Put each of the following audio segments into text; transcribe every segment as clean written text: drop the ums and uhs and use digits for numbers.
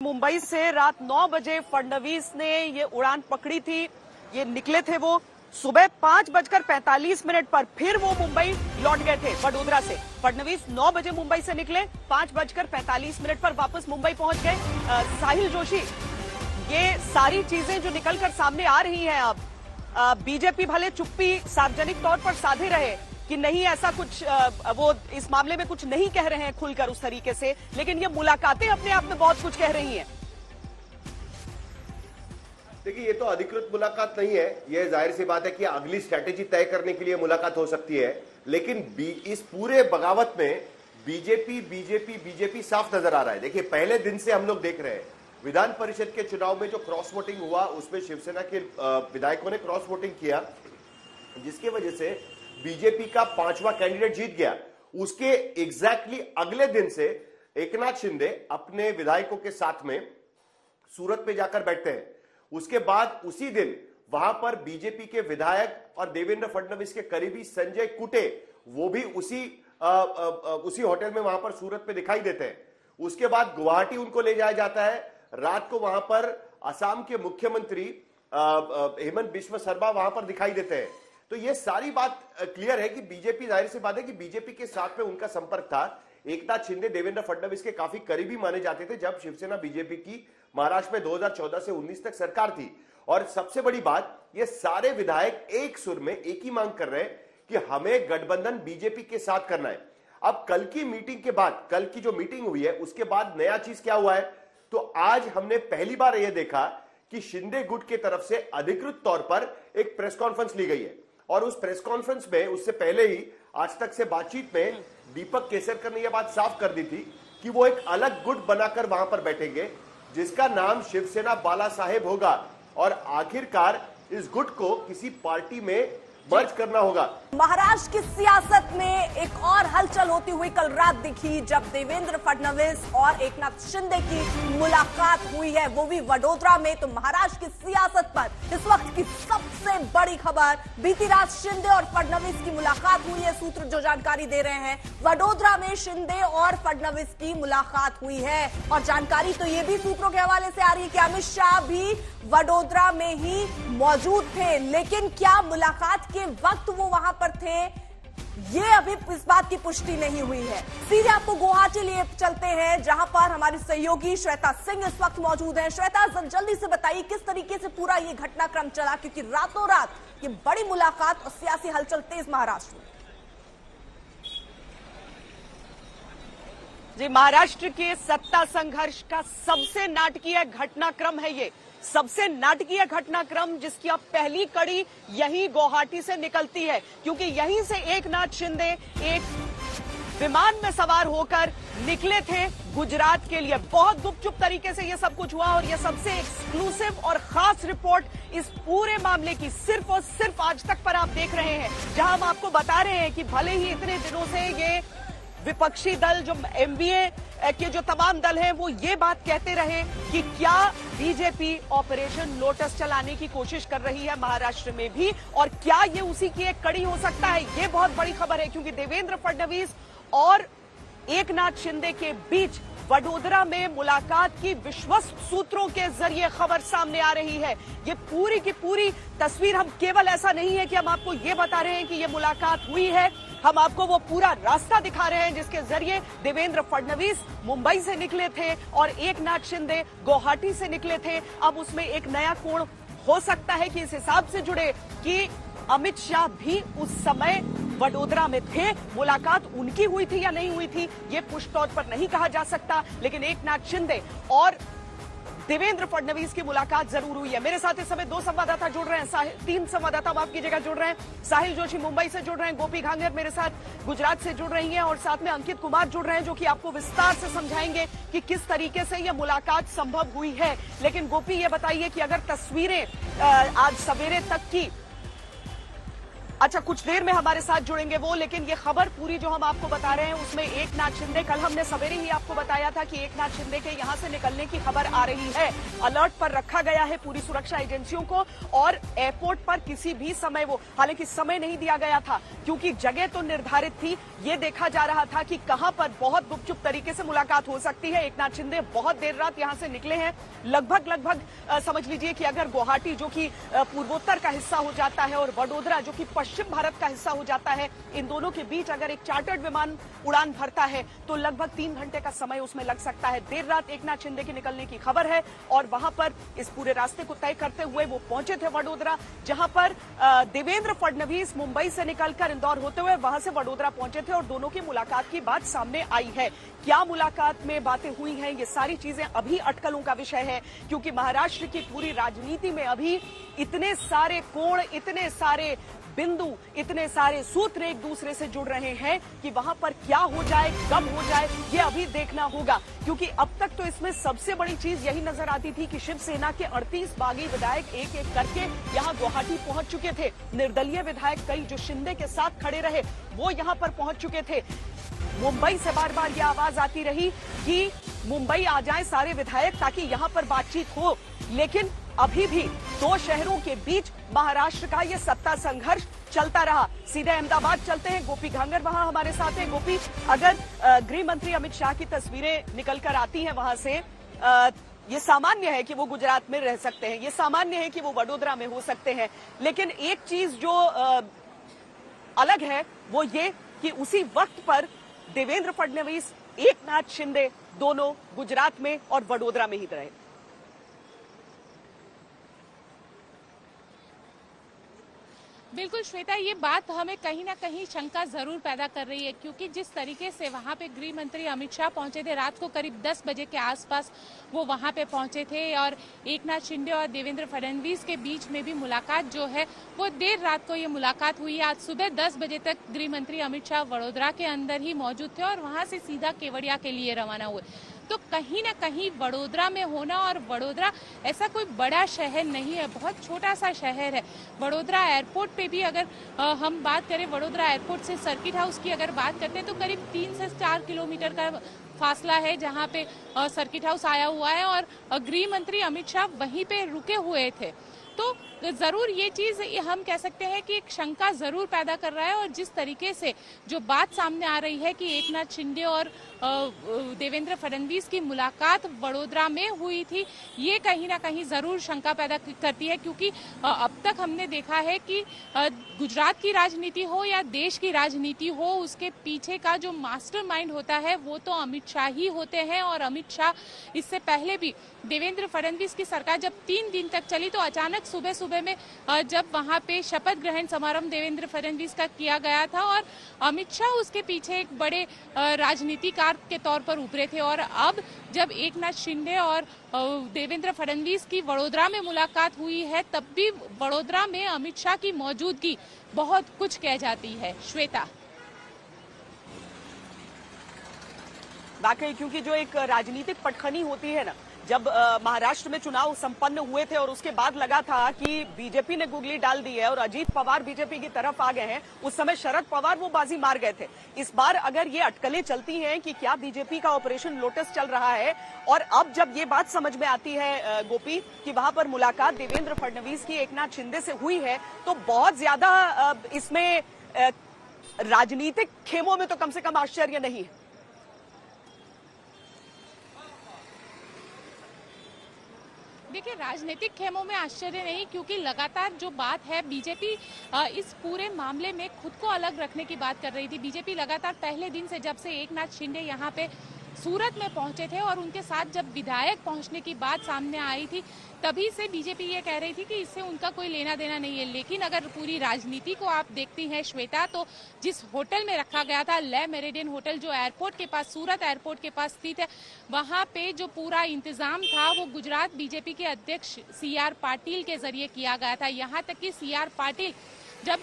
मुंबई से रात 9 बजे फडणवीस ने ये उड़ान पकड़ी थी। ये निकले थे वो सुबह 5:45 पर फिर वो मुंबई लौट गए थे वडोदरा से। फडणवीस 9 बजे मुंबई से निकले, 5:45 पर वापस मुंबई पहुंच गए। साहिल जोशी, ये सारी चीजें जो निकलकर सामने आ रही हैं अब, बीजेपी भले चुप्पी सार्वजनिक तौर पर साधे रहे कि नहीं ऐसा कुछ, वो इस मामले में कुछ नहीं कह रहे हैं खुलकर उस तरीके से, लेकिन ये मुलाकातें अपने आप में बहुत कुछ कह रही हैं। देखिए, ये तो अधिकृत मुलाकात नहीं है। ये जाहिर सी बात है कि अगली स्ट्रैटेजी तय करने के लिए मुलाकात हो सकती है, लेकिन इस पूरे बगावत में बीजेपी साफ नजर आ रहा है। देखिए, पहले दिन से हम लोग देख रहे हैं विधान परिषद के चुनाव में जो क्रॉस वोटिंग हुआ उसमें शिवसेना के विधायकों ने क्रॉस वोटिंग किया, जिसकी वजह से बीजेपी का 5वां कैंडिडेट जीत गया। उसके एग्जैक्टली अगले दिन से एकनाथ शिंदे अपने विधायकों के साथ में सूरत पे जाकर बैठते हैं। उसके बाद उसी दिन वहां पर बीजेपी के विधायक और देवेंद्र फडणवीस के करीबी संजय कुटे, वो भी उसी होटल में वहां पर सूरत पे दिखाई देते हैं। उसके बाद गुवाहाटी उनको ले जाया जाता है। रात को वहां पर असम के मुख्यमंत्री हेमंत बिस्वा शर्मा वहां पर दिखाई देते हैं। तो ये सारी बात क्लियर है कि बीजेपी, जाहिर सी बात है कि बीजेपी के साथ में उनका संपर्क था। एकनाथ शिंदे देवेंद्र फडणवीस के काफी करीबी माने जाते थे जब शिवसेना बीजेपी की महाराष्ट्र में 2014 से 19 तक सरकार थी। और सबसे बड़ी बात, ये सारे विधायक एक सुर में एक ही मांग कर रहे हैं कि हमें गठबंधन बीजेपी के साथ करना है। अब कल की मीटिंग के बाद, कल की जो मीटिंग हुई है उसके बाद नया चीज क्या हुआ है, तो आज हमने पहली बार यह देखा कि शिंदे गुट की तरफ से अधिकृत तौर पर एक प्रेस कॉन्फ्रेंस ली गई है। और उस प्रेस कॉन्फ्रेंस में उससे पहले ही आज तक से बातचीत में दीपक केसरकर ने यह बात साफ कर दी थी कि वो एक अलग गुट बनाकर वहां पर बैठेंगे जिसका नाम शिवसेना बाला साहेब होगा, और आखिरकार इस गुट को किसी पार्टी में मर्ज करना होगा। महाराष्ट्र की सियासत में एक और हलचल होती हुई कल रात दिखी जब देवेंद्र फडणवीस और एकनाथ शिंदे की मुलाकात हुई है, वो भी वडोदरा में। तो महाराष्ट्र की सियासत पर इस वक्त की सबसे बड़ी खबर, बीती रात शिंदे और फडणवीस की मुलाकात हुई है। सूत्र जो जानकारी दे रहे हैं, वडोदरा में शिंदे और फडणवीस की मुलाकात हुई है। और जानकारी तो ये भी सूत्रों के हवाले से आ रही है कि अमित शाह भी वडोदरा में ही मौजूद थे, लेकिन क्या मुलाकात के वक्त वो वहां पर थे, ये अभी इस बात की पुष्टि नहीं हुई है। सीधे आपको गुवाहाटी लिए चलते हैं जहां पर हमारी सहयोगी श्वेता सिंह इस वक्त मौजूद हैं। श्वेता, जल्दी से बताइए किस तरीके से पूरा ये घटनाक्रम चला, क्योंकि रातों रात ये बड़ी मुलाकात और सियासी हलचल तेज महाराष्ट्र में। जी, महाराष्ट्र के सत्ता संघर्ष का सबसे नाटकीय घटनाक्रम है ये, सबसे नाटकीय घटनाक्रम जिसकी अब पहली कड़ी यही गुवाहाटी से निकलती है, क्योंकि यहीं से एकनाथ शिंदे एक विमान में सवार होकर निकले थे गुजरात के लिए। बहुत गुपचुप तरीके से ये सब कुछ हुआ और ये सबसे एक्सक्लूसिव और खास रिपोर्ट इस पूरे मामले की सिर्फ और सिर्फ आज तक पर आप देख रहे हैं, जहां हम आपको बता रहे हैं कि भले ही इतने दिनों से ये विपक्षी दल, जो एमबीए के जो तमाम दल हैं, वो ये बात कहते रहे कि क्या बीजेपी ऑपरेशन लोटस चलाने की कोशिश कर रही है महाराष्ट्र में भी, और क्या ये उसी की एक कड़ी हो सकता है। ये बहुत बड़ी खबर है, क्योंकि देवेंद्र फडणवीस और एकनाथ शिंदे के बीच वडोदरा में मुलाकात की विश्वस्त सूत्रों के जरिए खबर सामने आ रही है। ये पूरी की पूरी तस्वीर, हम केवल ऐसा नहीं है कि हम आपको ये बता रहे हैं कि ये मुलाकात हुई है, हम आपको वो पूरा रास्ता दिखा रहे हैं जिसके जरिए देवेंद्र फडणवीस मुंबई से निकले थे और एकनाथ शिंदे गुवाहाटी से निकले थे। अब उसमें एक नया कोण हो सकता है कि इस हिसाब से जुड़े कि अमित शाह भी उस समय वडोदरा में थे। मुलाकात उनकी हुई थी या नहीं हुई थी, ये पुष्ट तौर पर नहीं कहा जा सकता, लेकिन एकनाथ शिंदे और देवेंद्र फडणवीस की मुलाकात जरूर हुई है। मेरे साथ इस समय 2 संवाददाता जुड़ रहे हैं, 3 संवाददाता माफ कीजिएगा जुड़ रहे हैं। साहिल जोशी मुंबई से जुड़ रहे हैं, गोपी घांगर मेरे साथ गुजरात से जुड़ रही हैं, और साथ में अंकित कुमार जुड़ रहे हैं जो कि आपको विस्तार से समझाएंगे कि किस तरीके से यह मुलाकात संभव हुई है। लेकिन गोपी, ये बताइए कि अगर तस्वीरें आज सवेरे तक की अच्छा, कुछ देर में हमारे साथ जुड़ेंगे वो, लेकिन ये खबर पूरी जो हम आपको बता रहे हैं उसमें एकनाथ शिंदे, कल हमने सवेरे ही आपको बताया था कि एकनाथ शिंदे के यहां से निकलने की खबर आ रही है। अलर्ट पर रखा गया है पूरी सुरक्षा एजेंसियों को, और एयरपोर्ट पर किसी भी समय वो, हालांकि समय नहीं दिया गया था क्योंकि जगह तो निर्धारित थी, ये देखा जा रहा था कि कहां पर बहुत गुपचुप तरीके से मुलाकात हो सकती है। एकनाथ शिंदे बहुत देर रात यहां से निकले हैं, लगभग समझ लीजिए कि अगर गुवाहाटी जो कि पूर्वोत्तर का हिस्सा हो जाता है और वडोदरा जो कि पश्चिम भारत का हिस्सा हो जाता है, इन दोनों के बीच अगर एक चार्टर्ड विमान उड़ान भरता है तो लगभग 3 घंटे का समय उसमें लग सकता है। देर रात एकनाथ शिंदे के निकलने की खबर है और वहां पर इस पूरे रास्ते को तय करते हुए वो पहुंचे थे वडोदरा, जहां पर देवेंद्र फडणवीस मुंबई से निकलकर इंदौर होते हुए वहां से वडोदरा पहुंचे थे और दोनों की मुलाकात की बात सामने आई है। क्या मुलाकात में बातें हुई हैं, ये सारी चीजें अभी अटकलों का विषय है, क्योंकि महाराष्ट्र की पूरी राजनीति में अभी इतने सारे कोण, इतने सारे बिंदु, इतने सारे सूत्र एक दूसरे से जुड़ रहे हैं कि वहां पर क्या हो जाए, कब हो जाए, ये अभी देखना होगा। क्योंकि अब तक तो इसमें सबसे बड़ी चीज यही नजर आती थी कि शिवसेना के 38 बागी विधायक एक एक करके यहां गुवाहाटी पहुंच चुके थे। निर्दलीय विधायक कई जो शिंदे के साथ खड़े रहे वो यहां पर पहुंच चुके थे। मुंबई से बार बार यह आवाज आती रही कि मुंबई आ जाए सारे विधायक ताकि यहां पर बातचीत हो, लेकिन अभी भी दो शहरों के बीच महाराष्ट्र का ये सत्ता संघर्ष चलता रहा। सीधे अहमदाबाद चलते हैं, गोपी घांगर वहां हमारे साथ हैं। गोपी, अगर गृह मंत्री अमित शाह की तस्वीरें निकलकर आती हैं वहां से, ये सामान्य है कि वो गुजरात में रह सकते हैं, ये सामान्य है कि वो वडोदरा में हो सकते हैं, लेकिन एक चीज जो अलग है वो ये कि उसी वक्त पर देवेंद्र फडणवीस, एकनाथ शिंदे दोनों गुजरात में और वडोदरा में ही रहे। बिल्कुल श्वेता, ये बात हमें कहीं ना कहीं शंका जरूर पैदा कर रही है, क्योंकि जिस तरीके से वहां पे गृह मंत्री अमित शाह पहुंचे थे, रात को करीब 10 बजे के आसपास वो वहां पे पहुंचे थे और एकनाथ शिंदे और देवेंद्र फडणवीस के बीच में भी मुलाकात जो है वो देर रात को ये मुलाकात हुई। आज सुबह 10 बजे तक गृह मंत्री अमित शाह वडोदरा के अंदर ही मौजूद थे और वहां से सीधा केवड़िया के लिए रवाना हुए। तो कहीं ना कहीं वडोदरा में होना, और वडोदरा ऐसा कोई बड़ा शहर नहीं है, बहुत छोटा सा शहर है। वडोदरा एयरपोर्ट पे भी अगर हम बात करें, वडोदरा एयरपोर्ट से सर्किट हाउस की अगर बात करते हैं तो करीब 3 से 4 किलोमीटर का फासला है जहां पे सर्किट हाउस आया हुआ है और गृह मंत्री अमित शाह वहीं पे रुके हुए थे। तो जरूर ये चीज हम कह सकते हैं कि एक शंका जरूर पैदा कर रहा है, और जिस तरीके से जो बात सामने आ रही है कि एकनाथ शिंदे और देवेंद्र फडणवीस की मुलाकात वडोदरा में हुई थी, ये कहीं ना कहीं जरूर शंका पैदा करती है, क्योंकि अब तक हमने देखा है कि गुजरात की राजनीति हो या देश की राजनीति हो, उसके पीछे का जो मास्टरमाइंड होता है वो तो अमित शाह ही होते हैं। और अमित शाह इससे पहले भी देवेंद्र फडणवीस की सरकार जब 3 दिन तक चली तो अचानक सुबह में जब वहां पे शपथ ग्रहण समारोह देवेंद्र फडणवीस का किया गया था और अमित शाह उसके पीछे एक बड़े राजनीतिकार के तौर पर उभरे थे, और अब जब एकनाथ शिंदे और देवेंद्र फडणवीस की वडोदरा में मुलाकात हुई है तब भी वडोदरा में अमित शाह की मौजूदगी बहुत कुछ कह जाती है। श्वेता, वाकई, क्योंकि जो एक राजनीतिक पटखनी होती है ना, जब महाराष्ट्र में चुनाव संपन्न हुए थे और उसके बाद लगा था कि बीजेपी ने गुगली डाल दी है और अजीत पवार बीजेपी की तरफ आ गए हैं, उस समय शरद पवार वो बाजी मार गए थे। इस बार अगर ये अटकलें चलती हैं कि क्या बीजेपी का ऑपरेशन लोटस चल रहा है, और अब जब ये बात समझ में आती है गोपी कि वहां पर मुलाकात देवेंद्र फडणवीस की एकनाथ शिंदे से हुई है, तो बहुत ज्यादा इसमें राजनीतिक खेमों में तो कम से कम आश्चर्य नहीं है। देखिए, राजनीतिक खेमों में आश्चर्य नहीं, क्योंकि लगातार जो बात है बीजेपी इस पूरे मामले में खुद को अलग रखने की बात कर रही थी। बीजेपी लगातार पहले दिन से, जब से एकनाथ शिंदे यहाँ पे सूरत में पहुंचे थे और उनके साथ जब विधायक पहुंचने की बात सामने आई थी, तभी से बीजेपी ये कह रही थी कि इससे उनका कोई लेना देना नहीं है। लेकिन अगर पूरी राजनीति को आप देखती हैं श्वेता, तो जिस होटल में रखा गया था, ले मेरिडियन होटल जो एयरपोर्ट के पास, सूरत एयरपोर्ट के पास स्थित है, वहां पे जो पूरा इंतजाम था वो गुजरात बीजेपी के अध्यक्ष CR पाटिल के जरिए किया गया था। यहाँ तक कि CR पाटिल जब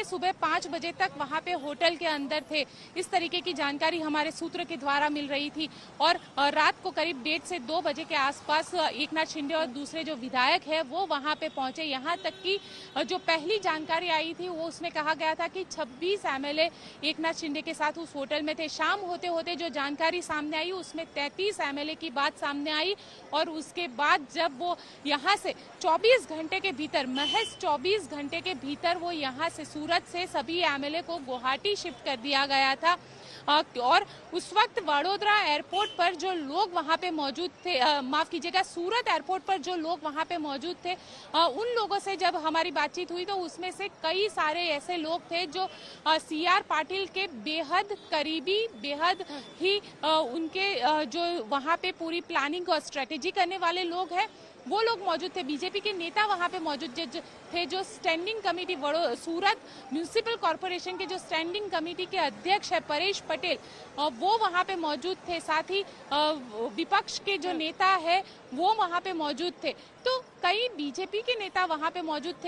सुबह 5 बजे तक वहां पे होटल के अंदर थे। इस तरीके की जानकारी हमारे सूत्र के द्वारा मिल रही थी और रात को करीब 1:30 से 2 बजे के आसपास एकनाथ शिंदे और दूसरे जो विधायक है वो वहां पे पहुंचे। यहाँ तक कि जो पहली जानकारी आई थी वो उसमें कहा गया था कि 26 एमएलए एकनाथ शिंदे के साथ उस होटल में थे। शाम होते होते जो जानकारी सामने आई उसमें 33 एमएलए की बात सामने आई और उसके बाद जब वो यहाँ से 24 घंटे के भीतर, महज 24 घंटे के भीतर वो यहाँ से सूरत से सभी एमएलए को गुवाहाटी शिफ्ट कर दिया गया था। और उस वक्त वडोदरा एयरपोर्ट पर जो लोग वहां पे मौजूद थे, माफ कीजिएगा, सूरत एयरपोर्ट पर जो लोग वहां पे मौजूद थे, उन लोगों से जब हमारी बातचीत हुई तो उसमें से कई सारे ऐसे लोग थे जो सीआर पाटिल के बेहद करीबी, बेहद ही उनके जो वहां पे पूरी प्लानिंग और स्ट्रेटेजी करने वाले लोग हैं वो लोग मौजूद थे। बीजेपी के नेता वहां पे मौजूद थे। जो स्टैंडिंग कमेटी सूरत म्यूनिसिपल कॉर्पोरेशन के जो स्टैंडिंग कमेटी के अध्यक्ष है परेश पटेल, वो वहां पे मौजूद थे। साथ ही विपक्ष के जो नेता है वो वहां पे मौजूद थे। तो कई बीजेपी के नेता वहां पे मौजूद थे।